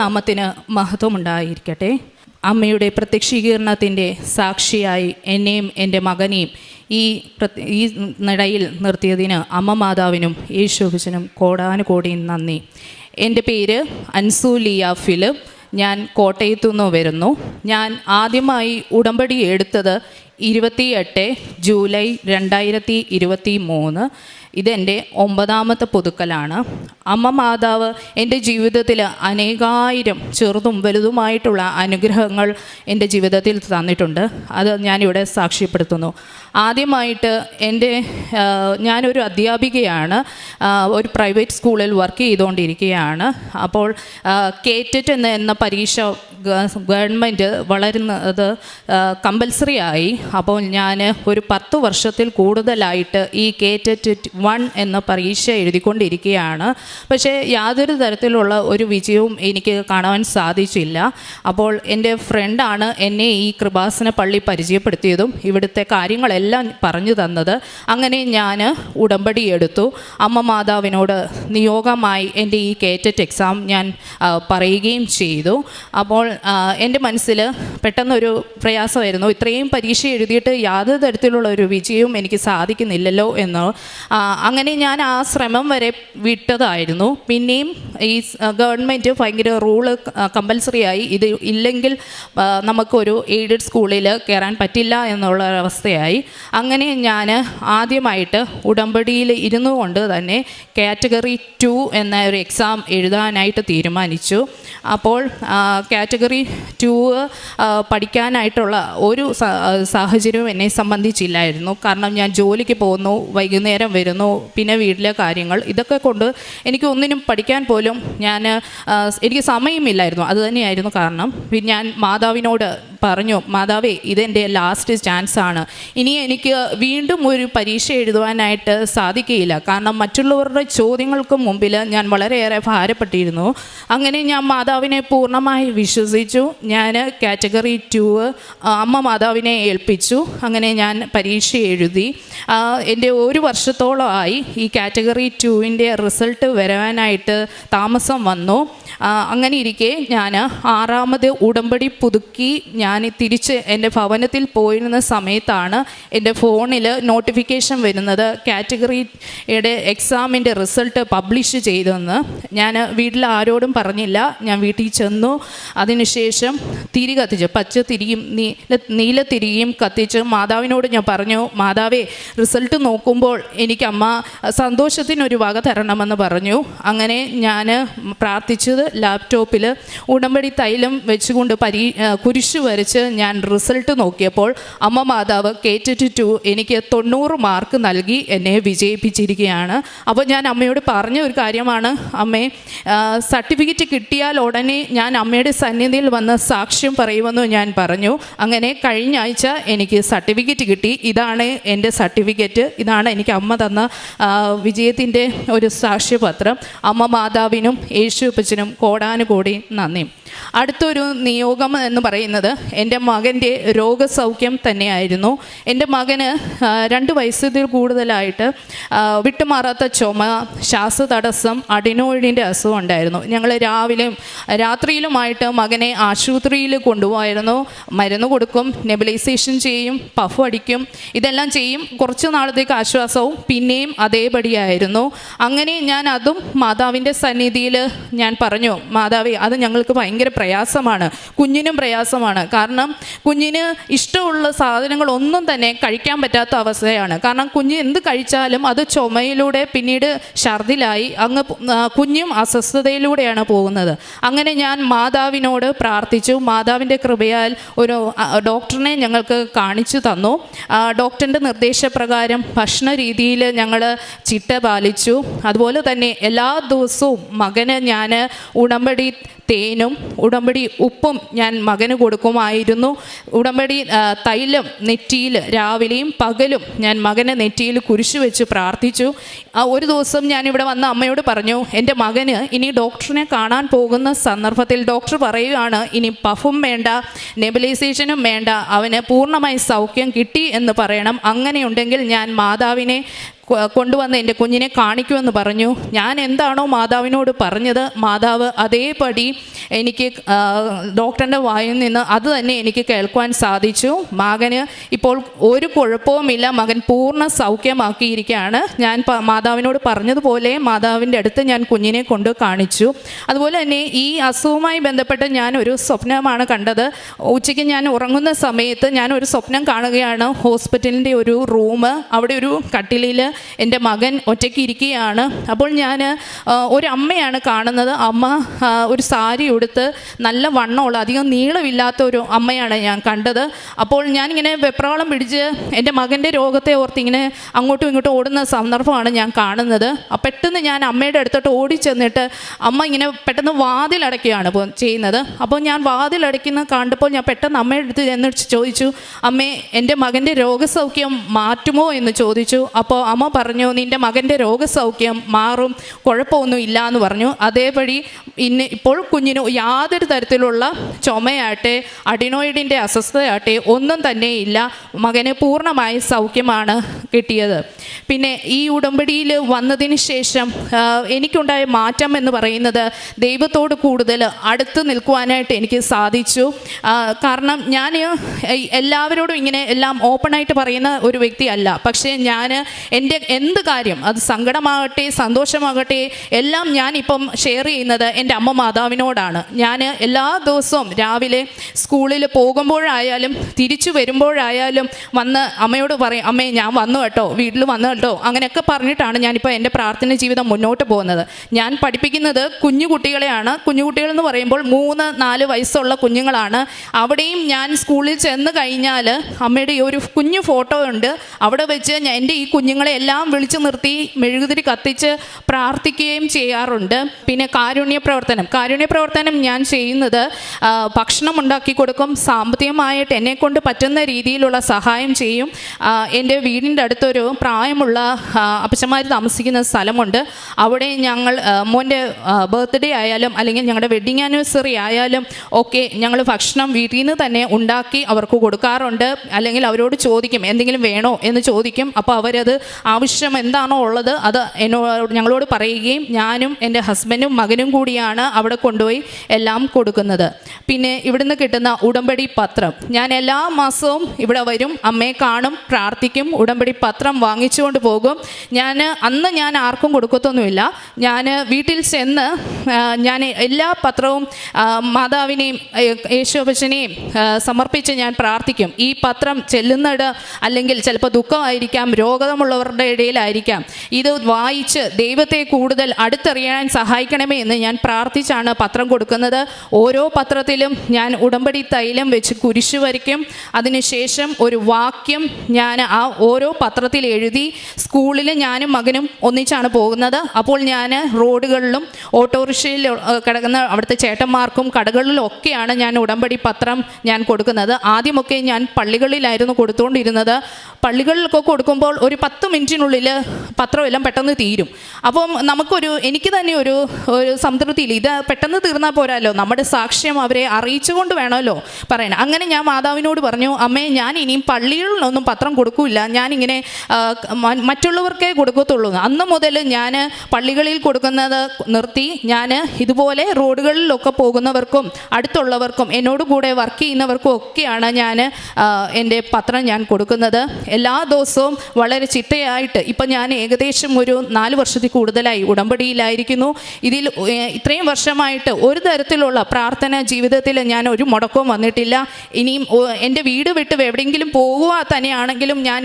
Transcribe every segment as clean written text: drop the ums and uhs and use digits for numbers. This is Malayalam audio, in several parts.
നാമത്തിന് മഹത്വമുണ്ടായിരിക്കട്ടെ. അമ്മയുടെ പ്രത്യക്ഷീകരണത്തിൻ്റെ സാക്ഷിയായി എന്നെയും എൻ്റെ മകനെയും ഈ നടയിൽ നിർത്തിയതിന് അമ്മ മാതാവിനും യേശുവിനും കോടാനുകോടി നന്ദി. എൻ്റെ പേര് അൻസൂലിയ ഫിലിപ്പ്. ഞാൻ കോട്ടയത്തു നിന്ന് വരുന്നു. ഞാൻ ആദ്യമായി ഉടമ്പടി എടുത്തത് 28 ജൂലൈ 2023. ഇതെൻ്റെ 9ാമത്തെ പുതുക്കലാണ്. അമ്മ മാതാവ് എൻ്റെ ജീവിതത്തിൽ അനേകായിരം ചെറുതും വലുതുമായിട്ടുള്ള അനുഗ്രഹങ്ങൾ എൻ്റെ ജീവിതത്തിൽ തന്നിട്ടുണ്ട്. അത് ഞാനിവിടെ സാക്ഷ്യപ്പെടുത്തുന്നു. ആദ്യമായിട്ട് ഞാനൊരു അധ്യാപികയാണ്. ഒരു പ്രൈവറ്റ് സ്കൂളിൽ വർക്ക് ചെയ്തുകൊണ്ടിരിക്കുകയാണ്. അപ്പോൾ കേറ്ററ്റ് എന്ന പരീക്ഷ ഗവൺമെൻറ് വളരുന്നത് കമ്പൽസറി ആയി. അപ്പോൾ ഞാൻ ഒരു 10 വർഷത്തിൽ കൂടുതലായിട്ട് ഈ കേറ്ററ്റ് 1 എന്ന പരീക്ഷ എഴുതിക്കൊണ്ടിരിക്കുകയാണ്. പക്ഷേ യാതൊരു തരത്തിലുള്ള ഒരു വിജയവും എനിക്ക് കാണുവാൻ സാധിച്ചില്ല. അപ്പോൾ എൻ്റെ ഫ്രണ്ടാണ് എന്നെ ഈ കൃപാസന പള്ളി പരിചയപ്പെടുത്തിയതും ഇവിടുത്തെ കാര്യങ്ങളെല്ലാം പറഞ്ഞു തന്നത്. അങ്ങനെ ഞാൻ ഉടമ്പടി എടുത്തു. അമ്മ മാതാവിനോട് നിയോഗമായി എൻ്റെ ഈ കേറ്ററ്റ് എക്സാം ഞാൻ പറയുകയും ചെയ്തു. അപ്പോൾ എൻ്റെ മനസ്സിൽ പെട്ടെന്നൊരു പ്രയാസമായിരുന്നു. ഇത്രയും പരീക്ഷ എഴുതിയിട്ട് യാതൊരു തരത്തിലുള്ള ഒരു വിജയവും എനിക്ക് സാധിക്കുന്നില്ലല്ലോ എന്ന്. അങ്ങനെ ഞാൻ ആ ശ്രമം വരെ വിട്ടതായിരുന്നു. പിന്നെയും ഈ ഗവൺമെൻറ് ഭയങ്കര റൂള് കമ്പൽസറി ആയി. ഇത് ഇല്ലെങ്കിൽ നമുക്കൊരു എയ്ഡഡ് സ്കൂളിൽ കയറാൻ പറ്റില്ല എന്നുള്ള അവസ്ഥയായി. അങ്ങനെ ഞാൻ ആദ്യമായിട്ട് ഉടമ്പടിയിൽ ഇരുന്നു കൊണ്ട് തന്നെ കാറ്റഗറി 2 എന്ന ഒരു എക്സാം എഴുതാനായിട്ട് തീരുമാനിച്ചു. അപ്പോൾ കാറ്റഗറി 2 പഠിക്കാനായിട്ടുള്ള ഒരു സാഹചര്യവും എന്നെ സംബന്ധിച്ചില്ലായിരുന്നു. കാരണം ഞാൻ ജോലിക്ക് പോകുന്നു, വൈകുന്നേരം വരുന്നു, പിന്നെ വീട്ടിലെ കാര്യങ്ങൾ, ഇതൊക്കെ കൊണ്ട് എനിക്ക് ഒന്നിനും പഠിക്കാൻ പോലും എനിക്ക് സമയമില്ലായിരുന്നു. അതുതന്നെയായിരുന്നു കാരണം. ഞാൻ മാതാവിനോട് പറഞ്ഞു, മാതാവേ, ഇതെൻ്റെ ലാസ്റ്റ് ചാൻസ് ആണ്. ഇനി എനിക്ക് വീണ്ടും ഒരു പരീക്ഷ എഴുതുവാനായിട്ട് സാധിക്കുകയില്ല. കാരണം മറ്റുള്ളവരുടെ ചോദ്യങ്ങൾക്ക് മുമ്പിൽ ഞാൻ വളരെയേറെ ഭാരപ്പെട്ടിരുന്നു. അങ്ങനെ ഞാൻ മാതാവിനെ പൂർണ്ണമായി വിശ്വസിച്ചു. ഞാൻ കാറ്റഗറി 2 അമ്മ മാതാവിനെ ഏൽപ്പിച്ചു. അങ്ങനെ ഞാൻ പരീക്ഷ എഴുതി. എൻ്റെ 1 വർഷത്തോളമായി ഈ കാറ്റഗറി 2ൻ്റെ റിസൾട്ട് വരാനായിട്ട് താമസം വന്നു. അങ്ങനെ ഇരിക്കെ ഞാൻ 6ാമത് ഉടമ്പടി പുതുക്കി ഞാൻ തിരിച്ച് എൻ്റെ ഭവനത്തിൽ പോയിരുന്ന സമയത്താണ് എൻ്റെ ഫോണിൽ നോട്ടിഫിക്കേഷൻ വരുന്നത് കാറ്റഗറിയുടെ എക്സാമിൻ്റെ റിസൾട്ട് പബ്ലിഷ് ചെയ്തെന്ന്. ഞാൻ വീട്ടിൽ ആരോടും പറഞ്ഞില്ല. ഞാൻ വീട്ടിൽ ചെന്നു. അതിനുശേഷം തിരി കത്തിച്ച്, പച്ച തിരിയും നീല തിരിയും കത്തിച്ച് മാതാവിനോട് ഞാൻ പറഞ്ഞു, മാതാവേ, റിസൾട്ട് നോക്കുമ്പോൾ എനിക്ക് അമ്മ സന്തോഷത്തിനൊരു വക തരണമെന്ന് പറഞ്ഞു. അങ്ങനെ ഞാൻ പ്രാർത്ഥിച്ചത് ലാപ്ടോപ്പിൽ ഉടമ്പടി തൈലം വെച്ചുകൊണ്ട് കുരിശ് വരച്ച് ഞാൻ റിസൾട്ട് നോക്കിയപ്പോൾ അമ്മ മാതാവ് കേറ്ററ്റ് 2 എനിക്ക് 90 മാർക്ക് നൽകി എന്നെ വിജയിപ്പിച്ചിരിക്കുകയാണ്. അപ്പോൾ ഞാൻ അമ്മയോട് പറഞ്ഞ ഒരു കാര്യമാണ്, അമ്മേ, സർട്ടിഫിക്കറ്റ് കിട്ടിയാൽ ഉടനെ ഞാൻ അമ്മയുടെ സന്നിധിയിൽ വന്ന് സാക്ഷ്യം പറയുമെന്ന് ഞാൻ പറഞ്ഞു. അങ്ങനെ കഴിഞ്ഞ ആഴ്ച എനിക്ക് സർട്ടിഫിക്കറ്റ് കിട്ടി. ഇതാണ് എൻ്റെ സർട്ടിഫിക്കറ്റ്. ഇതാണ് എനിക്ക് അമ്മ തന്ന വിജയത്തിൻ്റെ ഒരു സാക്ഷ്യപത്രം. അമ്മ മാതാവിനും യേശുപ്പച്ചനും കോടാനുകോടി നന്ദി. അടുത്തൊരു നിയോഗം എന്ന് പറയുന്നത് എൻ്റെ മകൻ്റെ രോഗസൗഖ്യം തന്നെയായിരുന്നു. എൻ്റെ മകന് 2 വയസ്സിൽ കൂടുതലായിട്ട് വിട്ടുമാറാത്ത ചുമ, ശ്വാസതടസ്സം, അഡിനോയിഡിൻ്റെ അസുഖം ഉണ്ടായിരുന്നു. ഞങ്ങൾ രാവിലെയും രാത്രിയിലുമായിട്ട് മകനെ ആശുപത്രിയിൽ കൊണ്ടുപോയിരുന്നു. മരുന്ന് കൊടുക്കും, നെബുലൈസേഷൻ ചെയ്യും, പഫ് അടിക്കും, ഇതെല്ലാം ചെയ്യും. കുറച്ച് നാളത്തേക്ക് ആശ്വാസവും പിന്നെയും അതേപടിയായിരുന്നു. അങ്ങനെ ഞാൻ അതും മാതാവിൻ്റെ സന്നിധിയിൽ ഞാൻ പറഞ്ഞു, മാതാവേ, അത് ഞങ്ങൾക്ക് ഭയങ്കര പ്രയാസമാണ്, കുഞ്ഞിനും പ്രയാസമാണ്. കാരണം കുഞ്ഞിന് ഇഷ്ടമുള്ള സാധനങ്ങളൊന്നും തന്നെ കഴിക്കാൻ പറ്റാത്ത അവസ്ഥയാണ്. കാരണം കുഞ്ഞ് എന്ത് കഴിച്ചാലും അത് ചുമയിലൂടെ പിന്നീട് ഛർദിലായി കുഞ്ഞും അസ്വസ്ഥതയിലൂടെയാണ് പോകുന്നത്. അങ്ങനെ ഞാൻ മാതാവിനോട് പ്രാർത്ഥിച്ചു. മാതാവിൻ്റെ കൃപയാൽ ഒരു ഡോക്ടറിനെ ഞങ്ങൾക്ക് കാണിച്ചു തന്നു. ഡോക്ടറിൻ്റെ നിർദ്ദേശപ്രകാരം ഭക്ഷണ രീതിയിൽ ഞങ്ങൾ ചിട്ട പാലിച്ചു. അതുപോലെ തന്നെ എല്ലാ ദിവസവും മകന് ഞാൻ ഉടമ്പടി തേനും ഉടമ്പടി ഉപ്പും ഞാൻ മകന് കൊടുക്കുമായിരുന്നു. ഉടമ്പടി തൈലം നെറ്റിയിൽ രാവിലെയും പകലും ഞാൻ മകനെ നെറ്റിയിൽ കുരിശു വെച്ച് പ്രാർത്ഥിച്ചു. ഒരു ദിവസം ഞാനിവിടെ വന്ന അമ്മയോട് പറഞ്ഞു, എൻ്റെ മകന് ഇനി ഡോക്ടറിനെ കാണാൻ പോകുന്ന സന്ദർഭത്തിൽ ഡോക്ടർ പറയുകയാണ്, ഇനി പഫും വേണ്ട, നെബുലൈസേഷനും വേണ്ട, അവന് പൂർണ്ണമായി സൗഖ്യം കിട്ടി എന്ന് പറയണം. അങ്ങനെയുണ്ടെങ്കിൽ ഞാൻ മാതാവിനെ കൊണ്ടുവന്ന് എൻ്റെ കുഞ്ഞിനെ കാണിക്കുമെന്ന് പറഞ്ഞു. ഞാൻ എന്താണോ മാതാവിനോട് പറഞ്ഞത്, മാതാവ് അതേപടി എനിക്ക് ഡോക്ടറിൻ്റെ വായിൽ നിന്ന് അത് തന്നെ എനിക്ക് കേൾക്കുവാൻ സാധിച്ചു. മകന് ഇപ്പോൾ ഒരു കുഴപ്പവുമില്ല, മകൻ പൂർണ്ണ സൗഖ്യമാക്കിയിരിക്കുകയാണ്. ഞാൻ മാതാവിനോട് പറഞ്ഞതുപോലെ മാതാവിൻ്റെ അടുത്ത് ഞാൻ കുഞ്ഞിനെ കൊണ്ട് കാണിച്ചു. അതുപോലെ തന്നെ ഈ അസുഖവുമായി ബന്ധപ്പെട്ട് ഞാനൊരു സ്വപ്നമാണ് കണ്ടത്. ഉച്ചയ്ക്ക് ഞാൻ ഉറങ്ങുന്ന സമയത്ത് ഞാനൊരു സ്വപ്നം കാണുകയാണ്. ഹോസ്പിറ്റലിൻ്റെ ഒരു റൂം, അവിടെ ഒരു കട്ടിലിൽ എൻ്റെ മകൻ ഒറ്റയ്ക്ക് ഇരിക്കുകയാണ്. അപ്പോൾ ഞാൻ ഒരു അമ്മയാണ് കാണുന്നത്. അമ്മ ഒരു സാരി ഉടുത്ത് നല്ല വണ്ണമുള്ള, അധികം നീളമില്ലാത്ത ഒരു അമ്മയാണ് ഞാൻ കണ്ടത്. അപ്പോൾ ഞാനിങ്ങനെ വെപ്രാളം പിടിച്ച് എൻ്റെ മകൻ്റെ രോഗത്തെ ഓർത്ത് ഇങ്ങനെ അങ്ങോട്ടും ഇങ്ങോട്ടും ഓടുന്ന സന്ദർഭമാണ് ഞാൻ കാണുന്നത്. പെട്ടെന്ന് ഞാൻ അമ്മയുടെ അടുത്തോട്ട് ഓടിച്ചെന്നിട്ട് അമ്മ ഇങ്ങനെ പെട്ടെന്ന് വാതിലടയ്ക്കുകയാണ് ചെയ്യുന്നത്. അപ്പോൾ ഞാൻ വാതിലടയ്ക്കുന്ന കണ്ടപ്പോൾ ഞാൻ പെട്ടെന്ന് അമ്മയുടെ അടുത്ത് ചെന്നിട്ട് ചോദിച്ചു, അമ്മേ എൻ്റെ മകൻ്റെ രോഗസൗഖ്യം മാറ്റുമോ എന്ന് ചോദിച്ചു. അപ്പോൾ അമ്മ പറഞ്ഞു, നിൻ്റെ മകൻ്റെ രോഗസൗഖ്യം മാറും, കുഴപ്പമൊന്നും ഇല്ല എന്ന് പറഞ്ഞു. അതേപടി ഇപ്പോൾ കുഞ്ഞിന് യാതൊരു തരത്തിലുള്ള ചുമയാട്ടെ അഡിനോയിഡിൻ്റെ അസ്വസ്ഥതയാട്ടെ ഒന്നും തന്നെ ഇല്ല. മകന് പൂർണ്ണമായ സൗഖ്യമാണ് കിട്ടിയത്. പിന്നെ ഈ ഉടമ്പടിയിൽ വന്നതിന് ശേഷം എനിക്കുണ്ടായ മാറ്റം എന്ന് പറയുന്നത് ദൈവത്തോട് കൂടുതൽ അടുത്ത് നിൽക്കുവാനായിട്ട് എനിക്ക് സാധിച്ചു. കാരണം ഞാൻ എല്ലാവരോടും ഇങ്ങനെ എല്ലാം ഓപ്പണായിട്ട് പറയുന്ന ഒരു വ്യക്തിയല്ല. പക്ഷേ ഞാൻ എൻ്റെ എന്ത് കാര്യം, അത് സങ്കടമാകട്ടെ സന്തോഷമാകട്ടെ, എല്ലാം ഞാനിപ്പം ഷെയർ ചെയ്യുന്നത് എൻ്റെ അമ്മ മാതാവിനോടാണ്. ഞാൻ എല്ലാ ദിവസവും രാവിലെ സ്കൂളിൽ പോകുമ്പോഴായാലും തിരിച്ചു വരുമ്പോഴായാലും വന്ന് അമ്മയോട് പറയും, അമ്മേ ഞാൻ വന്നു കേട്ടോ, വീട്ടിൽ വന്നു കേട്ടോ, അങ്ങനെയൊക്കെ പറഞ്ഞിട്ടാണ് ഞാനിപ്പോൾ എൻ്റെ പ്രാർത്ഥന ജീവിതം മുന്നോട്ട് പോകുന്നത്. ഞാൻ പഠിപ്പിക്കുന്നത് കുഞ്ഞു കുട്ടികളെയാണ്. കുഞ്ഞുകുട്ടികളെന്ന് പറയുമ്പോൾ 3-4 വയസ്സുള്ള കുഞ്ഞുങ്ങളാണ്. അവിടെയും ഞാൻ സ്കൂളിൽ ചെന്ന് കഴിഞ്ഞാൽ അമ്മയുടെ ഈ ഒരു കുഞ്ഞു ഫോട്ടോ ഉണ്ട്, അവിടെ വെച്ച് എൻ്റെ ഈ കുഞ്ഞുങ്ങളെ എല്ലാം വിളിച്ചു നിർത്തി മെഴുകുതിരി കത്തിച്ച് പ്രാർത്ഥിക്കുകയും ചെയ്യാറുണ്ട്. പിന്നെ കാരുണ്യ പ്രവർത്തനം ഞാൻ ചെയ്യുന്നത് ഭക്ഷണം ഉണ്ടാക്കി കൊടുക്കും, സാമ്പത്തികമായിട്ട് എന്നെക്കൊണ്ട് പറ്റുന്ന രീതിയിലുള്ള സഹായം ചെയ്യും. എൻ്റെ വീടിൻ്റെ അടുത്തൊരു പ്രായമുള്ള അപ്പച്ചന്മാർ താമസിക്കുന്ന സ്ഥലമുണ്ട്. അവിടെ ഞങ്ങൾ മോൻ്റെ ബർത്ത്ഡേ ആയാലും അല്ലെങ്കിൽ ഞങ്ങളുടെ വെഡ്ഡിങ് ആനിവേഴ്സറി ആയാലും ഒക്കെ ഞങ്ങൾ ഭക്ഷണം വീട്ടിൽ നിന്ന് തന്നെ ഉണ്ടാക്കി അവർക്ക് കൊടുക്കാറുണ്ട്. അല്ലെങ്കിൽ അവരോട് ചോദിക്കും എന്തെങ്കിലും വേണോ എന്ന് ചോദിക്കും. അപ്പോൾ അവരത് ആവശ്യം എന്താണോ ഉള്ളത് അത് ഞങ്ങളോട് പറയുകയും ഞാനും എൻ്റെ ഹസ്ബൻഡും മകനും കൂടിയാണ് അവിടെ കൊണ്ടുപോയി എല്ലാം കൊടുക്കുന്നത്. പിന്നെ ഇവിടുന്ന് കിട്ടുന്ന ഉടമ്പടി പത്രം, ഞാൻ എല്ലാ മാസവും ഇവിടെ വരും, അമ്മയെ കാണും, പ്രാർത്ഥിക്കും, ഉടമ്പടി പത്രം വാങ്ങിച്ചുകൊണ്ട് പോകും. അന്ന് ഞാൻ ആർക്കും കൊടുക്കത്തൊന്നുമില്ല. ഞാൻ വീട്ടിൽ ചെന്ന് ഞാൻ എല്ലാ പത്രവും മാതാവിനെയും യേശുവച്ചനെയും സമർപ്പിച്ച് ഞാൻ പ്രാർത്ഥിക്കും. ഈ പത്രം ചെല്ലുന്നിട അല്ലെങ്കിൽ ചിലപ്പോൾ ദുഃഖമായിരിക്കാം, രോഗമുള്ളവരുടെ ഇടയിലായിരിക്കാം, ഇത് വായിച്ച് ദൈവത്തെ കൂടുതൽ അടുത്തറിയാൻ സഹായിക്കണമേ എന്ന് ഞാൻ പ്രാർത്ഥിച്ചാണ് പത്രം കൊടുക്കുന്നത്. ഓരോ പത്രത്തിലും ഞാൻ ഉടമ്പടി തൈലം വെച്ച് കുരിശു വരയ്ക്കും. അതിനുശേഷം ഒരു വാക്യം ഞാൻ ആ ഓരോ പത്രത്തിൽ എഴുതി സ്കൂളിൽ ഞാനും മകനും ഒന്നിച്ചാണ് പോകുന്നത്. അപ്പോൾ ഞാൻ റോഡുകളിലും ഓട്ടോറിക്ഷയിൽ കിടക്കുന്ന അവിടുത്തെ ചേട്ടന്മാർക്കും കടകളിലും ഒക്കെയാണ് ഞാൻ ഉടമ്പടി പത്രം ഞാൻ കൊടുക്കുന്നത്. ആദ്യമൊക്കെ ഞാൻ പള്ളികളിലായിരുന്നു കൊടുത്തുകൊണ്ടിരുന്നത്. പള്ളികളിലൊക്കെ കൊടുക്കുമ്പോൾ ഒരു 10 മിനിറ്റിനുള്ളിൽ പത്രമെല്ലാം പെട്ടെന്ന് തീരും. അപ്പം എനിക്ക് തന്നെ ഒരു സംതൃപ്തിയില്ല, ഇത് പെട്ടെന്ന് തീർന്നാൽ പോരാല്ലോ, നമ്മുടെ സാക്ഷ്യം അവരെ അറിയിച്ചുകൊണ്ട് വേണമല്ലോ പറയണം. അങ്ങനെ ഞാൻ മാതാവിനോട് പറഞ്ഞു, അമ്മേ ഞാൻ ഇനിയും പള്ളികളിലൊന്നും പത്രം കൊടുക്കില്ല, ഞാനിങ്ങനെ മറ്റുള്ളവർക്കേ കൊടുക്കത്തുള്ളൂ. അന്ന് മുതൽ ഞാൻ പള്ളികളിൽ കൊടുക്കുന്നത് നിർത്തി. ഞാൻ ഇതുപോലെ റോഡുകളിലൊക്കെ പോകുന്നവർക്കും അടുത്തുള്ളവർക്കും എന്നോട് കൂടെ വർക്ക് ചെയ്യുന്നവർക്കും ഒക്കെയാണ് ഞാൻ എൻ്റെ പത്രം ഞാൻ കൊടുക്കുന്നത്. എല്ലാ ദിവസവും വളരെ ചിട്ടയായിട്ട് ഇപ്പം ഞാൻ ഏകദേശം ഒരു 4 വർഷത്തിൽ കൂടുതലായി ഉടമ്പടിയിലായിരിക്കുന്നു. ഇതിൽ ഇത്രയും വർഷമായിട്ട് ഒരു തരത്തിലുള്ള പ്രാർത്ഥന ജീവിതത്തിൽ ഞാൻ ഒരു മുടക്കവും വന്നിട്ടില്ല. ഇനിയും എൻ്റെ വീട് വിട്ട് എവിടെയെങ്കിലും പോകുക തന്നെയാണെങ്കിലും ഞാൻ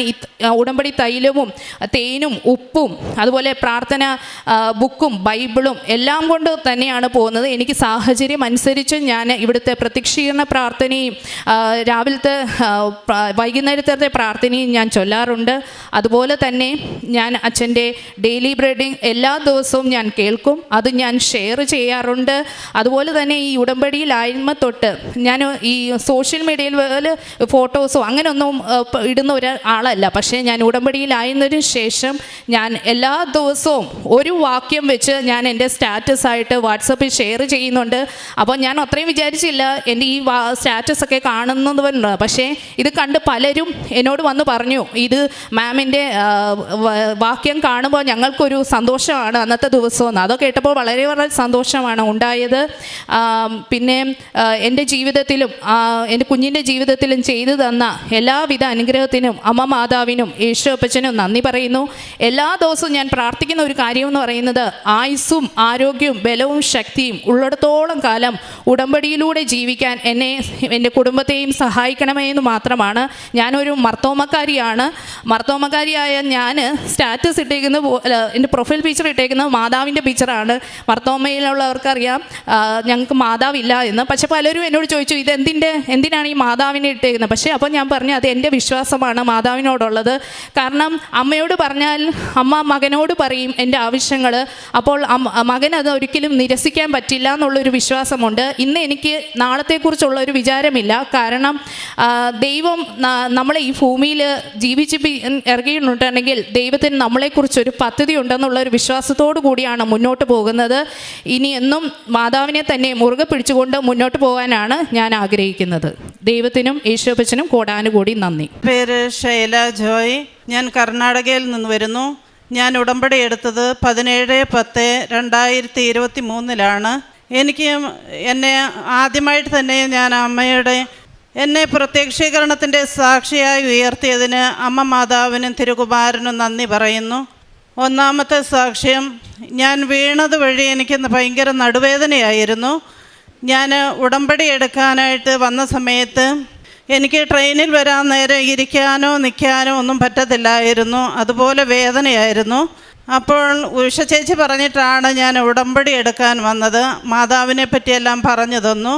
ഉടമ്പടി തൈലവും തേനും ഉപ്പും അതുപോലെ പ്രാർത്ഥന ബുക്കും ബൈബിളും എല്ലാം കൊണ്ട് തന്നെയാണ് പോകുന്നത്. എനിക്ക് സാഹചര്യം അനുസരിച്ച് ഞാൻ ഇവിടുത്തെ പ്രത്യക്ഷീകരണ പ്രാർത്ഥനയും രാവിലത്തെ വൈകുന്നേരത്തെ പ്രാർത്ഥനയും ഞാൻ ചൊല്ലാറുണ്ട്. അതുപോലെ തന്നെ ഞാൻ അച്ഛൻ്റെ ഡെയിലി ബ്രെഡിങ് എല്ലാ ദിവസവും ഞാൻ കേൾക്കും, അത് ഞാൻ ഷെയർ ചെയ്യാറുണ്ട്. അതുപോലെ തന്നെ ഈ ഉടമ്പടിയിലായ്മ തൊട്ട് ഞാൻ ഈ സോഷ്യൽ മീഡിയയിൽ ഫോട്ടോസോ അങ്ങനെയൊന്നും ഇടുന്ന ഒരാളല്ല. പക്ഷേ ഞാൻ ഉടമ്പടിയിലായതിനു ശേഷം ഞാൻ എല്ലാ ദിവസവും ഒരു വാക്യം വെച്ച് ഞാൻ എൻ്റെ സ്റ്റാറ്റസായിട്ട് വാട്സപ്പിൽ ഷെയർ ചെയ്യുന്നുണ്ട്. അപ്പോൾ ഞാൻ അത്രയും വിചാരിച്ചില്ല എൻ്റെ ഈ സ്റ്റാറ്റസൊക്കെ കാണുന്നതുകൊണ്ട്. പക്ഷേ ഇത് കണ്ട് പലരും എന്നോട് വന്ന് പറഞ്ഞു, ഇത് മാമിൻ്റെ വാക്യം കാണുമ്പോൾ ഞങ്ങൾക്കൊരു സന്തോഷമാണ് അന്നത്തെ ദിവസമെന്ന്. അതൊക്കെ കേട്ടപ്പോൾ വളരെ വളരെ സന്തോഷമാണ് ഉണ്ടായത്. പിന്നെ എൻ്റെ ജീവിതത്തിലും എൻ്റെ കുഞ്ഞിൻ്റെ ജീവിതത്തിലും ചെയ്തു തന്ന എല്ലാവിധ അനുഗ്രഹത്തിനും അമ്മ മാതാവിനും യേശു അപ്പച്ചനും നന്ദി പറയുന്നു. എല്ലാ ദിവസവും ഞാൻ പ്രാർത്ഥിക്കുന്ന ഒരു കാര്യം എന്ന് പറയുന്നത് ആയുസ്സും ആരോഗ്യവും ബലവും ശക്തിയും ഉള്ളിടത്തോളം കാലം ഉടമ്പടിയിലൂടെ ജീവിക്കാൻ എന്നെ എൻ്റെ കുടുംബത്തെയും സഹായിക്കണമേ എന്ന് മാത്രമാണ്. ഞാനൊരു മർത്തോമക്കാരിയായ ഞാൻ സ്റ്റാറ്റസ് ഇട്ടേക്കുന്ന എൻ്റെ പ്രൊഫൈൽ പിക്ചർ ഇട്ടേക്കുന്നത് മാതാവിൻ്റെ പിക്ചറാണ്. മർത്തോമയിലുള്ളവർക്കറിയാം ഞങ്ങൾക്ക് മാതാവില്ല എന്ന്. പക്ഷെ പലരും എന്നോട് ചോദിച്ചു എന്തിനാണ് ഈ മാതാവിനെ ഇട്ടേക്കുന്നത്. പക്ഷേ അപ്പോൾ ഞാൻ പറഞ്ഞു അത് എൻ്റെ വിശ്വാസമാണ് മാതാവിനോടുള്ളത്. കാരണം അമ്മയോട് പറഞ്ഞാൽ അമ്മ മകനോട് പറയും എൻ്റെ ആവശ്യങ്ങൾ. അപ്പോൾ മകൻ അത് ഒരിക്കലും നിരസിക്കാൻ പറ്റില്ല എന്നുള്ളൊരു വിശ്വാസമുണ്ട്. ഇന്ന് എനിക്ക് നാളത്തെക്കുറിച്ചുള്ള ഒരു വിചാരമില്ല. കാരണം ദൈവം നമ്മളെ ഈ ഭൂമിയിൽ ജീവിച്ച് ഇറങ്ങിയിട്ടുണ്ടെങ്കിൽ ദൈവത്തിന് നമ്മളെക്കുറിച്ചൊരു പദ്ധതി ഉണ്ടെന്നുള്ളൊരു വിശ്വാസത്തോടു കൂടിയാണ് മുന്നോട്ട് പോകുന്നത്. ഇനി എന്നും മാതാവിനെ തന്നെ മുറുകെ പിടിച്ചുകൊണ്ട് മുന്നോട്ട് പോകാനാണ് ഞാൻ ആഗ്രഹിക്കുന്നത്. ദൈവത്തിനും യേശുപ്പച്ചനും കോടാനുകൂടി നന്ദി. പേര് ഷൈല ജോയ്. ഞാൻ കർണാടകയിൽ നിന്ന് വരുന്നു. ഞാൻ ഉടമ്പടി എടുത്തത് 17/10/2023 എന്നെ ആദ്യമായിട്ട് തന്നെ ഞാൻ അമ്മയുടെ എന്നെ പ്രത്യക്ഷീകരണത്തിൻ്റെ സാക്ഷിയായി ഉയർത്തിയതിന് അമ്മ മാതാവിനും തിരുകുമാരനും നന്ദി പറയുന്നു. ഒന്നാമത്തെ സാക്ഷ്യം, ഞാൻ വീണത് വഴി എനിക്ക് ഭയങ്കര നടുവേദനയായിരുന്നു. ഞാൻ ഉടമ്പടി എടുക്കാനായിട്ട് വന്ന സമയത്ത് എനിക്ക് ട്രെയിനിൽ വരാൻ നേരം ഇരിക്കാനോ നിൽക്കാനോ ഒന്നും പറ്റത്തില്ലായിരുന്നു. അതുപോലെ വേദനയായിരുന്നു. അപ്പോൾ ഉഷ ചേച്ചി പറഞ്ഞിട്ടാണ് ഞാൻ ഉടമ്പടി എടുക്കാൻ വന്നത്. മാതാവിനെ പറ്റിയെല്ലാം പറഞ്ഞു തന്നു.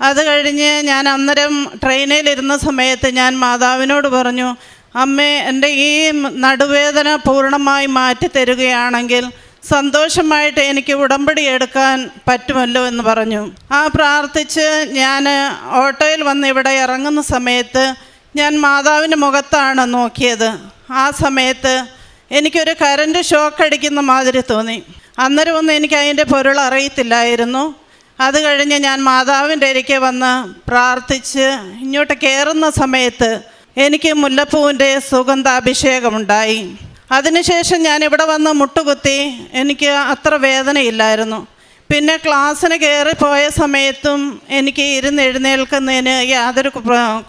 അത് കഴിഞ്ഞ് ഞാൻ അന്നേരം ട്രെയിനിലിരുന്ന സമയത്ത് ഞാൻ മാതാവിനോട് പറഞ്ഞു, അമ്മേ, എൻ്റെ ഈ നടുവേദന പൂർണ്ണമായി മാറ്റി തരുകയാണെങ്കിൽ സന്തോഷമായിട്ട് എനിക്ക് ഉടമ്പടി എടുക്കാൻ പറ്റുമല്ലോ എന്ന് പറഞ്ഞു. പ്രാർത്ഥിച്ച് ഞാൻ ഓട്ടോയിൽ വന്ന് ഇവിടെ ഇറങ്ങുന്ന സമയത്ത് ഞാൻ മാതാവിൻ്റെ മുഖത്താണ് നോക്കിയത്. ആ സമയത്ത് എനിക്കൊരു കറണ്ട് ഷോക്ക് അടിക്കുന്ന മാതിരി തോന്നി. അന്നേരം ഒന്നും എനിക്ക് അതിൻ്റെ പൊരുൾ അറിയത്തില്ലായിരുന്നു. അത് കഴിഞ്ഞ് ഞാൻ മാതാവിൻ്റെ അരികെ വന്ന് പ്രാർത്ഥിച്ച് ഇങ്ങോട്ട് കയറുന്ന സമയത്ത് എനിക്ക് മുല്ലപ്പൂവിൻ്റെ സുഗന്ധാഭിഷേകമുണ്ടായി. അതിനുശേഷം ഞാൻ ഇവിടെ വന്ന് മുട്ടുകുത്തി. എനിക്ക് അത്ര വേദനയില്ലായിരുന്നു. പിന്നെ ക്ലാസ്സിന് കയറിപ്പോയ സമയത്തും എനിക്ക് എഴുന്നേൽക്കുന്നതിന് യാതൊരു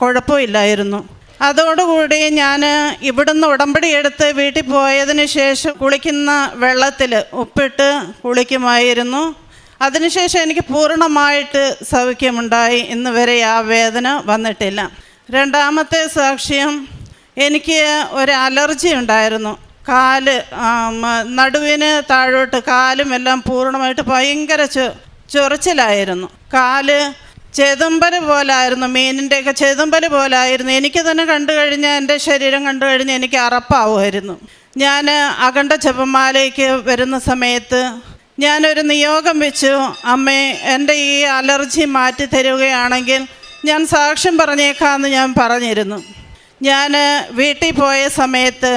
കുഴപ്പമില്ലായിരുന്നു. അതോടുകൂടി ഞാൻ ഇവിടുന്ന് ഉടമ്പടി എടുത്ത് വീട്ടിൽ പോയതിന് ശേഷം കുളിക്കുന്ന വെള്ളത്തിൽ ഉപ്പിട്ട് കുളിക്കുമായിരുന്നു. അതിനുശേഷം എനിക്ക് പൂർണ്ണമായിട്ട് സൗഖ്യമുണ്ടായി. ഇന്ന് വരെ ആ വേദന വന്നിട്ടില്ല. രണ്ടാമത്തെ സാക്ഷ്യം, എനിക്ക് ഒരു അലർജി ഉണ്ടായിരുന്നു. നടുവിന് താഴോട്ട് കാലും എല്ലാം പൂർണ്ണമായിട്ട് ഭയങ്കര ചൊറിച്ചിലായിരുന്നു. കാല് ചെതുമ്പൽ പോലായിരുന്നു, മീനിൻ്റെയൊക്കെ ചെതുമ്പൽ പോലായിരുന്നു. എനിക്ക് തന്നെ കണ്ടു കഴിഞ്ഞാൽ എൻ്റെ ശരീരം കണ്ടു കഴിഞ്ഞാൽ എനിക്ക് അറപ്പാവുമായിരുന്നു. ഞാൻ അഖണ്ഡ ജപമാലയ്ക്ക് വരുന്ന സമയത്ത് ഞാനൊരു നിയോഗം വെച്ചു, അമ്മേ, എൻ്റെ ഈ അലർജി മാറ്റി തരുകയാണെങ്കിൽ ഞാൻ സാക്ഷ്യം പറഞ്ഞേക്കാമെന്ന് ഞാൻ പറഞ്ഞിരുന്നു. ഞാൻ വീട്ടിൽ പോയ സമയത്ത്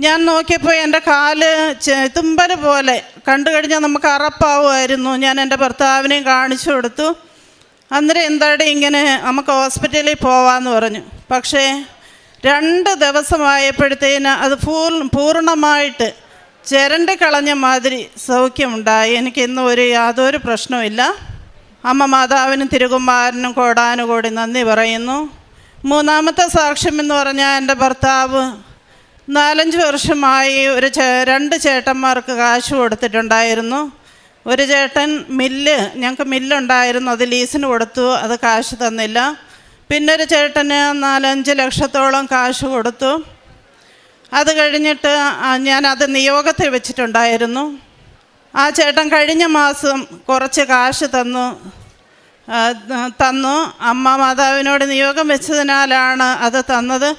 ഞാൻ നോക്കിയപ്പോൾ എൻ്റെ കാല് ചെതുമ്പൽ പോലെ കണ്ടു കഴിഞ്ഞാൽ നമുക്ക് അറപ്പാവുമായിരുന്നു. ഞാൻ എൻ്റെ ഭർത്താവിനെയും കാണിച്ചു കൊടുത്തു. അന്നേരം എന്താടി ഇങ്ങനെ, നമുക്ക് ഹോസ്പിറ്റലിൽ പോവാമെന്ന് പറഞ്ഞു. പക്ഷേ 2 ദിവസമായപ്പോഴത്തേന് അത് പൂർണ്ണമായിട്ട് ചിരണ്ടി കളഞ്ഞ മാതിരി സൗഖ്യമുണ്ടായി. എനിക്കിന്ന് യാതൊരു പ്രശ്നവുമില്ല. അമ്മ മാതാവിനും തിരുകുമാരനും കോടാനുകൂടി നന്ദി പറയുന്നു. മൂന്നാമത്തെ സാക്ഷ്യം എന്ന് പറഞ്ഞാൽ, എൻ്റെ ഭർത്താവ് 4-5 വർഷമായി 2 ചേട്ടന്മാർക്ക് കാശ് കൊടുത്തിട്ടുണ്ടായിരുന്നു. ഒരു ചേട്ടൻ ഞങ്ങൾക്ക് മില്ലുണ്ടായിരുന്നു, അത് ലീസിന് കൊടുത്തു, അത് കാശ് തന്നില്ല. പിന്നെ ഒരു ചേട്ടന് 4-5 ലക്ഷത്തോളം കാശ് കൊടുത്തു. അത് കഴിഞ്ഞിട്ട് ഞാനത് നിയോഗത്തിൽ വെച്ചിട്ടുണ്ടായിരുന്നു. ആ ചേട്ടൻ കഴിഞ്ഞ മാസം കുറച്ച് കാശ് തന്നു. അമ്മ മാതാവിനോട് നിയോഗം വെച്ചതിനാലാണ് അത് തന്നത്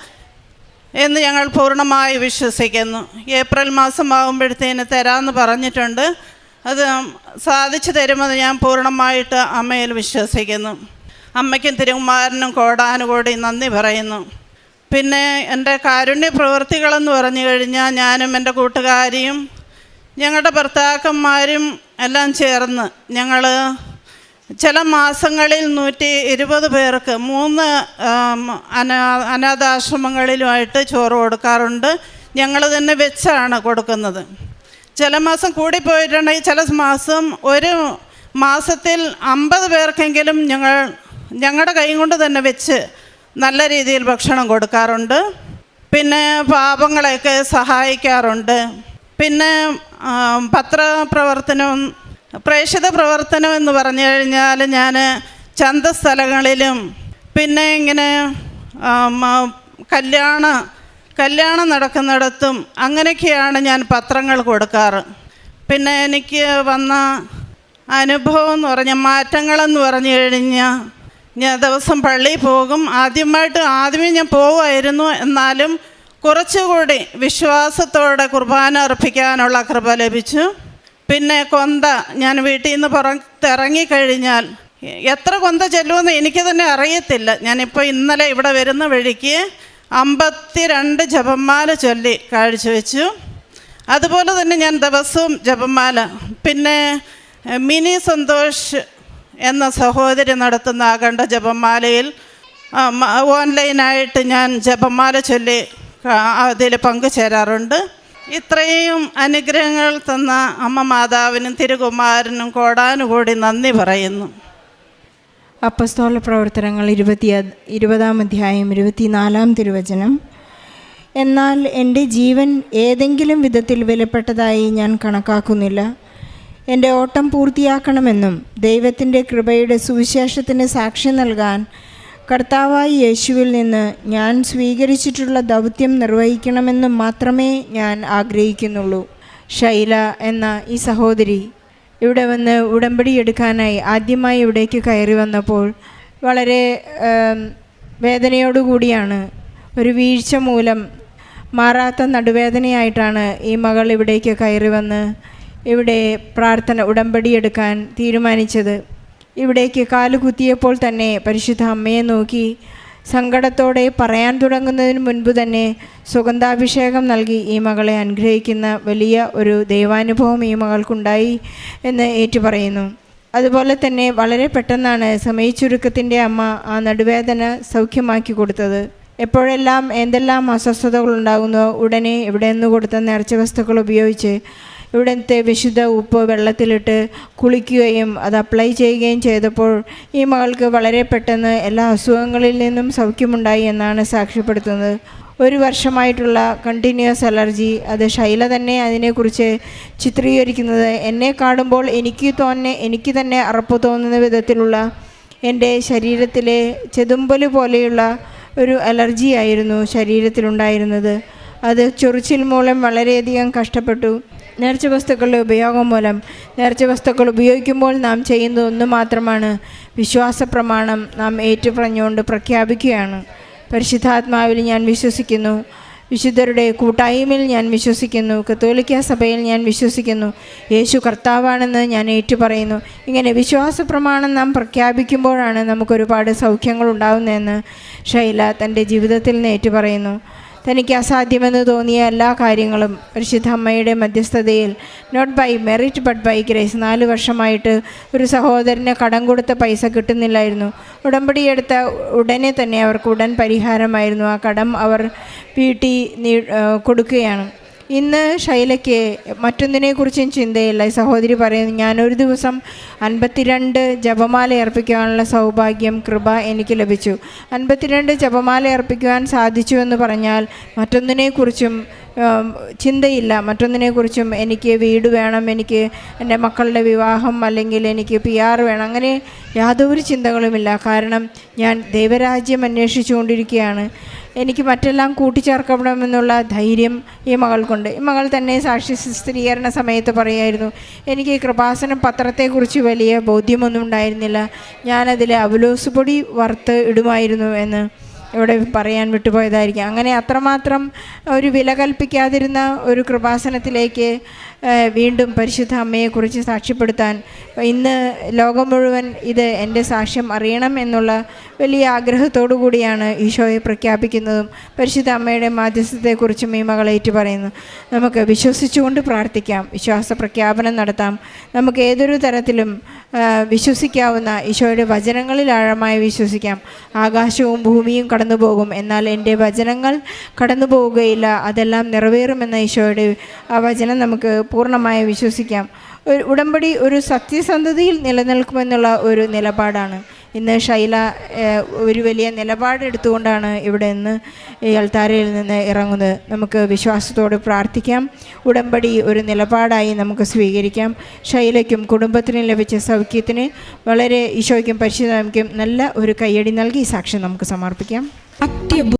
എന്ന് ഞങ്ങൾ പൂർണ്ണമായി വിശ്വസിക്കുന്നു. ഏപ്രിൽ മാസം ആകുമ്പോഴത്തേന് തരാമെന്ന് പറഞ്ഞിട്ടുണ്ട്. അത് സാധിച്ചു തരുമെന്ന് ഞാൻ പൂർണ്ണമായിട്ട് അമ്മയിൽ വിശ്വസിക്കുന്നു. അമ്മയ്ക്കും തിരുകുമാരനും കോടാനുകൂടി നന്ദി പറയുന്നു. പിന്നെ എൻ്റെ കാരുണ്യ പ്രവൃത്തികളെന്ന് പറഞ്ഞു കഴിഞ്ഞാൽ, ഞാനും എൻ്റെ കൂട്ടുകാരിയും ഞങ്ങളുടെ ഭർത്താക്കന്മാരും എല്ലാം ചേർന്ന് ഞങ്ങൾ ചില മാസങ്ങളിൽ 120 പേർക്ക് 3 അനാഥാശ്രമങ്ങളിലുമായിട്ട് ചോറ് കൊടുക്കാറുണ്ട്. ഞങ്ങൾ തന്നെ വെച്ചാണ് കൊടുക്കുന്നത്. ചില മാസം കൂടിപ്പോയിട്ടുണ്ടെങ്കിൽ ചില മാസം ഒരു മാസത്തിൽ 50 പേർക്കെങ്കിലും ഞങ്ങളുടെ കൈ കൊണ്ട് തന്നെ വെച്ച് നല്ല രീതിയിൽ ഭക്ഷണം കൊടുക്കാറുണ്ട്. പിന്നെ പാപങ്ങളെയൊക്കെ സഹായിക്കാറുണ്ട്. പിന്നെ പത്രപ്രവർത്തനം, പ്രേക്ഷിത പ്രവർത്തനം എന്ന് പറഞ്ഞു കഴിഞ്ഞാൽ ഞാൻ ചന്തസ്ഥലങ്ങളിലും പിന്നെ ഇങ്ങനെ കല്യാണം നടക്കുന്നിടത്തും അങ്ങനെയൊക്കെയാണ് ഞാൻ പത്രങ്ങൾ കൊടുക്കാറ്. പിന്നെ എനിക്ക് വന്ന അനുഭവം എന്ന് പറഞ്ഞാൽ മാറ്റങ്ങളെന്ന് പറഞ്ഞു കഴിഞ്ഞാൽ ഞാൻ ദിവസം പള്ളിയിൽ പോകും. ആദ്യമേ ഞാൻ പോവുമായിരുന്നു. എന്നാലും കുറച്ചുകൂടി വിശ്വാസത്തോടെ കുർബാന അർപ്പിക്കാനുള്ള കൃപ ലഭിച്ചു. പിന്നെ കൊന്ത ഞാൻ വീട്ടിൽ നിന്ന് പുറത്തിറങ്ങിക്കഴിഞ്ഞാൽ എത്ര കൊന്ത ചെല്ലുമെന്ന് എനിക്ക് തന്നെ അറിയത്തില്ല. ഞാനിപ്പോൾ ഇന്നലെ ഇവിടെ വരുന്ന വഴിക്ക് 52 ജപമാല ചൊല്ലി കാഴ്ചവെച്ചു. അതുപോലെ തന്നെ ഞാൻ ദിവസവും ജപമാല. പിന്നെ മിനി സന്തോഷ് എന്ന സഹോദരി നടത്തുന്ന അഖണ്ഡ ജപമാലയിൽ ഓൺലൈനായിട്ട് ഞാൻ ജപമാല ചൊല്ലി അതിൽ പങ്കുചേരാറുണ്ട്. ഇത്രയും അനുഗ്രഹങ്ങൾ തന്ന അമ്മ മാതാവിനും തിരുകുമാരനും കോടാനുകൂടി നന്ദി പറയുന്നു. അപ്പസ്തോല പ്രവർത്തനങ്ങൾ 20-ാം അധ്യായം 24-ാം തിരുവചനം. എന്നാൽ എൻ്റെ ജീവൻ ഏതെങ്കിലും വിധത്തിൽ വിലപ്പെട്ടതായി ഞാൻ കണക്കാക്കുന്നില്ല. എൻ്റെ ഓട്ടം പൂർത്തിയാക്കണമെന്നും ദൈവത്തിൻ്റെ കൃപയുടെ സുവിശേഷത്തിന് സാക്ഷ്യം നൽകാൻ കർത്താവായ യേശുവിൽ നിന്ന് ഞാൻ സ്വീകരിച്ചിട്ടുള്ള ദൗത്യം നിർവഹിക്കണമെന്നും മാത്രമേ ഞാൻ ആഗ്രഹിക്കുന്നുള്ളൂ. ഷൈല എന്ന ഈ സഹോദരി ഇവിടെ വന്ന് ഉടമ്പടി എടുക്കാനായി ആദ്യമായി ഇവിടേക്ക് കയറി വന്നപ്പോൾ വളരെ വേദനയോടുകൂടിയാണ്. ഒരു വീഴ്ച മൂലം മാറാത്ത നടുവേദനയായിട്ടാണ് ഈ മകൾ ഇവിടേക്ക് കയറി വന്ന് ഇവിടെ ഉടമ്പടി എടുക്കാൻ തീരുമാനിച്ചത്. ഇവിടേക്ക് കാലുകുത്തിയപ്പോൾ തന്നെ പരിശുദ്ധ അമ്മയെ നോക്കി സങ്കടത്തോടെ പറയാൻ തുടങ്ങുന്നതിന് മുൻപ് തന്നെ സുഗന്ധാഭിഷേകം നൽകി ഈ മകളെ അനുഗ്രഹിക്കുന്ന വലിയ ഒരു ദൈവാനുഭവം ഈ മകൾക്കുണ്ടായി എന്ന് ഏറ്റുപറയുന്നു. അതുപോലെ തന്നെ വളരെ പെട്ടെന്നാണ് സമയച്ചുരുക്കത്തിൻ്റെ അമ്മ ആ നടുവേദന സൗഖ്യമാക്കി കൊടുത്തത്. എപ്പോഴെല്ലാം എന്തെല്ലാം അസ്വസ്ഥതകളുണ്ടാകുന്നോ ഉടനെ ഇവിടെ നിന്ന് കൊടുത്ത നേർച്ച വസ്തുക്കൾ ഉപയോഗിച്ച് ഇവിടുത്തെ വിശുദ്ധ ഉപ്പ് വെള്ളത്തിലിട്ട് കുളിക്കുകയും അത് അപ്ലൈ ചെയ്യുകയും ചെയ്തപ്പോൾ ഈ മകൾക്ക് വളരെ പെട്ടെന്ന് എല്ലാ അസുഖങ്ങളിൽ നിന്നും സൗഖ്യമുണ്ടായി എന്നാണ് സാക്ഷ്യപ്പെടുത്തുന്നത്. 1 വർഷമായിട്ടുള്ള കണ്ടിന്യൂസ് അലർജി, അത് ശൈല തന്നെ അതിനെക്കുറിച്ച് ചിത്രീകരിക്കുന്നത്, എന്നെ കാണുമ്പോൾ എനിക്ക് തന്നെ അറപ്പ് തോന്നുന്ന വിധത്തിലുള്ള എൻ്റെ ശരീരത്തിലെ ചെതുമ്പൽ പോലെയുള്ള ഒരു അലർജിയായിരുന്നു ശരീരത്തിലുണ്ടായിരുന്നത്. അത് ചൊറിച്ചിൽ മൂലം വളരെയധികം കഷ്ടപ്പെട്ടു. നേർച്ച വസ്തുക്കളുടെ ഉപയോഗം മൂലം നേർച്ച വസ്തുക്കൾ ഉപയോഗിക്കുമ്പോൾ നാം ചെയ്യുന്നത് ഒന്ന് മാത്രമാണ്, വിശ്വാസ പ്രമാണം നാം ഏറ്റുപറഞ്ഞുകൊണ്ട് പ്രഖ്യാപിക്കുകയാണ്. പരിശുദ്ധാത്മാവിൽ ഞാൻ വിശ്വസിക്കുന്നു, വിശുദ്ധരുടെ കൂട്ടായ്മയിൽ ഞാൻ വിശ്വസിക്കുന്നു, കത്തോലിക്ക സഭയിൽ ഞാൻ വിശ്വസിക്കുന്നു, യേശു കർത്താവാണെന്ന് ഞാൻ ഏറ്റുപറയുന്നു. ഇങ്ങനെ വിശ്വാസ പ്രമാണം നാം പ്രഖ്യാപിക്കുമ്പോഴാണ് നമുക്കൊരുപാട് സൗഖ്യങ്ങൾ ഉണ്ടാകുന്നതെന്ന് ഷൈല തൻ്റെ ജീവിതത്തിൽ നിന്ന് ഏറ്റുപറയുന്നു. തനിക്ക് അസാധ്യമെന്ന് തോന്നിയ എല്ലാ കാര്യങ്ങളും പരിശുദ്ധ അമ്മയുടെ മധ്യസ്ഥതയിൽ not by merit but by grace 4 വർഷമായിട്ട് ഒരു സഹോദരന് കടം കൊടുത്ത പൈസ കിട്ടുന്നില്ലായിരുന്നു. ഉടമ്പടി എടുത്ത ഉടനെ തന്നെ അവർക്ക് ഉടൻ പരിഹാരമായിരുന്നു. ആ കടം അവർ വീട്ടി കൊടുക്കുകയാണ്. ഇന്ന് ശൈലയ്ക്ക് മറ്റൊന്നിനെക്കുറിച്ചും ചിന്തയില്ല. ഈ സഹോദരി പറയുന്നു, ഞാനൊരു ദിവസം 52 ജപമാല അർപ്പിക്കുവാനുള്ള സൗഭാഗ്യം, കൃപ എനിക്ക് ലഭിച്ചു. 52 ജപമാല അർപ്പിക്കുവാൻ സാധിച്ചു എന്ന് പറഞ്ഞാൽ മറ്റൊന്നിനെക്കുറിച്ചും ചിന്തയില്ല. മറ്റൊന്നിനെക്കുറിച്ചും എനിക്ക് വീട് വേണം, എനിക്ക് എൻ്റെ മക്കളുടെ വിവാഹം, അല്ലെങ്കിൽ എനിക്ക് PR വേണം, അങ്ങനെ യാതൊരു ചിന്തകളുമില്ല. കാരണം ഞാൻ ദൈവരാജ്യം അന്വേഷിച്ചുകൊണ്ടിരിക്കുകയാണ്. എനിക്ക് മറ്റെല്ലാം കൂട്ടിച്ചേർക്കണമെന്നുള്ള ധൈര്യം ഈ മകൾക്കുണ്ട്. ഈ മകൾ തന്നെ സാക്ഷി സ്ഥിരീകരണ സമയത്ത് പറയായിരുന്നു, എനിക്ക് കൃപാസനം പത്രത്തെക്കുറിച്ച് വലിയ ബോധ്യമൊന്നും ഉണ്ടായിരുന്നില്ല, ഞാനതിൽ അവലോസ് പൊടി വറുത്ത് ഇടുമായിരുന്നു എന്ന് ഇവിടെ പറയാൻ വിട്ടുപോയതായിരിക്കും. അങ്ങനെ അത്രമാത്രം ഒരു വില കൽപ്പിക്കാതിരുന്ന ഒരു കൃപാസനത്തിലേക്ക് വീണ്ടും പരിശുദ്ധ അമ്മയെക്കുറിച്ച് സാക്ഷ്യപ്പെടുത്താൻ ഇന്ന് ലോകം മുഴുവൻ ഇത് എൻ്റെ സാക്ഷ്യം അറിയണം എന്നുള്ള വലിയ ആഗ്രഹത്തോടു കൂടിയാണ് ഈശോയെ പ്രഖ്യാപിക്കുന്നതും പരിശുദ്ധ അമ്മയുടെ മാധ്യസ്ഥത്തെക്കുറിച്ചും ഈ മകൾ ഏറ്റു പറയുന്നു. നമുക്ക് വിശ്വസിച്ചുകൊണ്ട് പ്രാർത്ഥിക്കാം, വിശ്വാസ പ്രഖ്യാപനം നടത്താം. നമുക്ക് ഏതൊരു തരത്തിലും വിശ്വസിക്കാവുന്ന ഈശോയുടെ വചനങ്ങളിൽ ആഴമായി വിശ്വസിക്കാം. ആകാശവും ഭൂമിയും കടന്നു പോകും, എന്നാൽ എൻ്റെ വചനങ്ങൾ കടന്നു പോവുകയില്ല, അതെല്ലാം നിറവേറുമെന്ന ഈശോയുടെ ആ വചനം നമുക്ക് പൂർണ്ണമായി വിശ്വസിക്കാം. ഒരു ഉടമ്പടി ഒരു സത്യസന്ധതയിൽ നിലനിൽക്കുമെന്നുള്ള ഒരു നിലപാടാണ്. ഇന്ന് ഷൈല ഒരു വലിയ നിലപാടെടുത്തുകൊണ്ടാണ് ഇവിടെ നിന്ന് ഈ അൾത്താരയിൽ നിന്ന് ഇറങ്ങുന്നത്. നമുക്ക് വിശ്വാസത്തോട് പ്രാർത്ഥിക്കാം. ഉടമ്പടി ഒരു നിലപാടായി നമുക്ക് സ്വീകരിക്കാം. ഷൈലയ്ക്കും കുടുംബത്തിനും ലഭിച്ച സൗഖ്യത്തിന് വളരെ ഈശോയ്ക്കും പരിശുദ്ധയ്ക്കും നല്ല ഒരു കയ്യടി നൽകി സാക്ഷ്യം നമുക്ക് സമർപ്പിക്കാം.